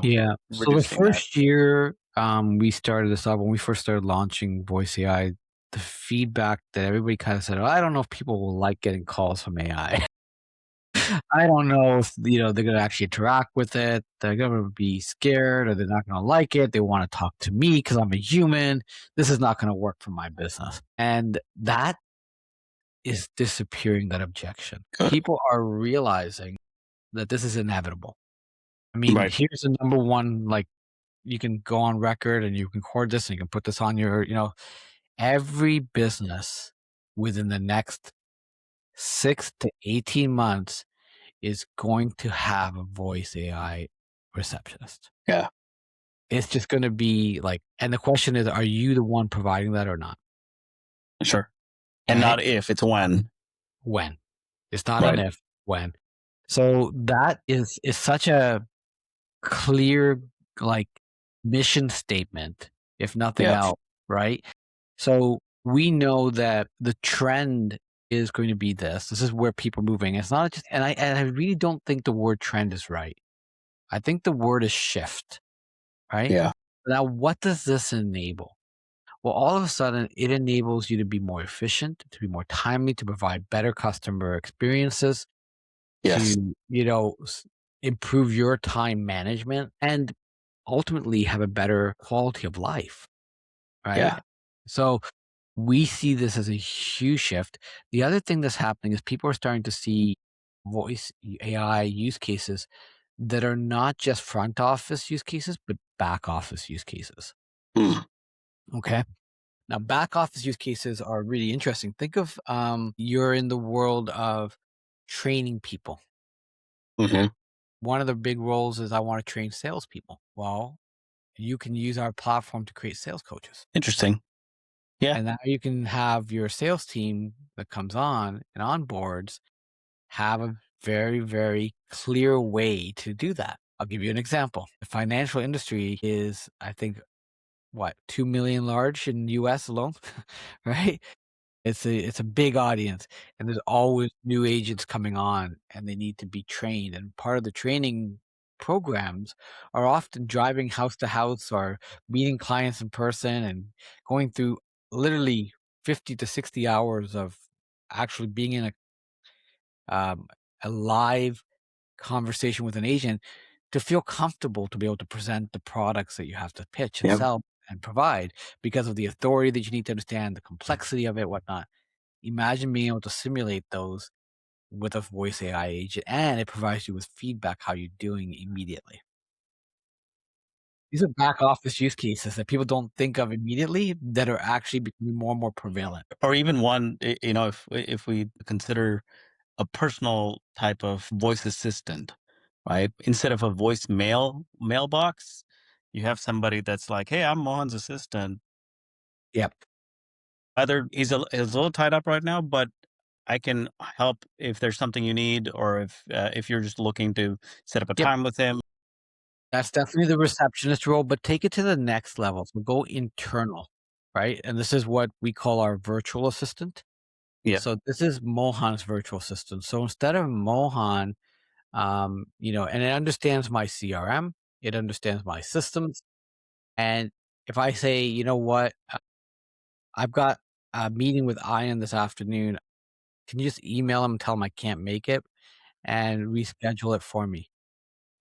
Yeah. So the reducing that? first year we started this up, when we first started launching Voice AI, the feedback that everybody kind of said, "Oh, I don't know if people will like getting calls from AI. I don't know if they're gonna actually interact with it. They're gonna be scared, or they're not gonna like it. They want to talk to me because I'm a human. This is not gonna work for my business." And that is disappearing, that objection. Good. People are realizing that this is inevitable. I mean, Right. here's the number one, like, you can go on record and you can record this and you can put this on every business within the next 6 to 18 months is going to have a voice AI receptionist. Yeah, It's just going to be like, and the question is, are you the one providing that or not? sure. And And not if, it's when. when? It's not an Right. if, when. So that is such a clear, like, mission statement, if nothing Yeah. else, right? So we know that the trend is going to be this. This is where people are moving. It's not just, and I really don't think the word trend is right. I think the word is shift, right? Yeah. Now, what does this enable? Well, all of a sudden, it enables you to be more efficient, to be more timely, to provide better customer experiences, Yes. to, improve your time management, and ultimately have a better quality of life, right? Yeah. So we see this as a huge shift. The other thing that's happening is people are starting to see voice AI use cases that are not just front office use cases, but back office use cases. Mm. Okay. Now, back office use cases are really interesting. Think of you're in the world of training people. Hmm. One of the big roles is, I want to train salespeople. Well, you can use our platform to create sales coaches. Interesting. Yeah. And now you can have your sales team that comes on and onboards have a very, very clear way to do that. I'll give you an example. The financial industry is, I think, what, 2 million large in the US alone, right? It's a big audience, and there's always new agents coming on, and they need to be trained, and part of the training programs are often driving house to house or meeting clients in person and going through literally 50 to 60 hours of actually being in um, a live conversation with an agent to feel comfortable to be able to present the products that you have to pitch and Yeah. sell and provide, because of the authority that you need to understand, the complexity of it, whatnot. Imagine being able to simulate those with a voice AI agent, and it provides you with feedback how you're doing immediately. These are back office use cases that people don't think of immediately that are actually becoming more and more prevalent. Or even one, if we consider a personal type of voice assistant, right? Instead of a voicemail mailbox, you have somebody that's like, "Hey, I'm Mohan's assistant. Yep. Either he's a little tied up right now, but I can help if there's something you need, or if you're just looking to set up a Yep. time with him." That's definitely the receptionist role, but take it to the next level. So go internal, right? And this is what we call our virtual assistant. Yeah. So this is Mohan's virtual assistant. So instead of Mohan, and it understands my CRM, it understands my systems. And if I say, you know what, I've got a meeting with Ian this afternoon, can you just email him and tell him I can't make it and reschedule it for me?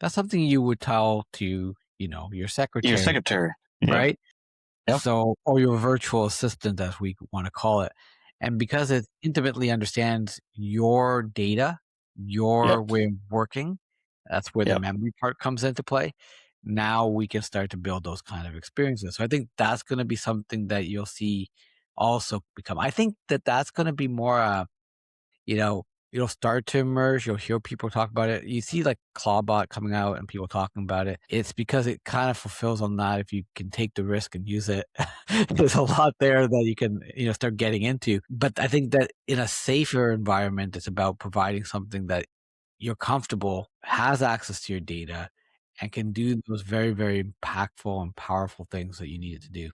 That's something you would tell to, your Your secretary, secretary. Yep. right? Yep. So, or your virtual assistant, as we want to call it. And because it intimately understands your data, Yep. your way of working, that's where the Yep. memory part comes into play. Now we can start to build those kind of experiences. So I think that's going to be something that you'll see also become. I think that that's going to be more you know, it'll start to emerge. You'll hear people talk about it. You see like Clawbot coming out and people talking about it. It's because it kind of fulfills on that. If you can take the risk and use it, there's a lot there that you can, start getting into. But I think that in a safer environment, it's about providing something that you're comfortable, has access to your data, and can do those very, very impactful and powerful things that you need it to do.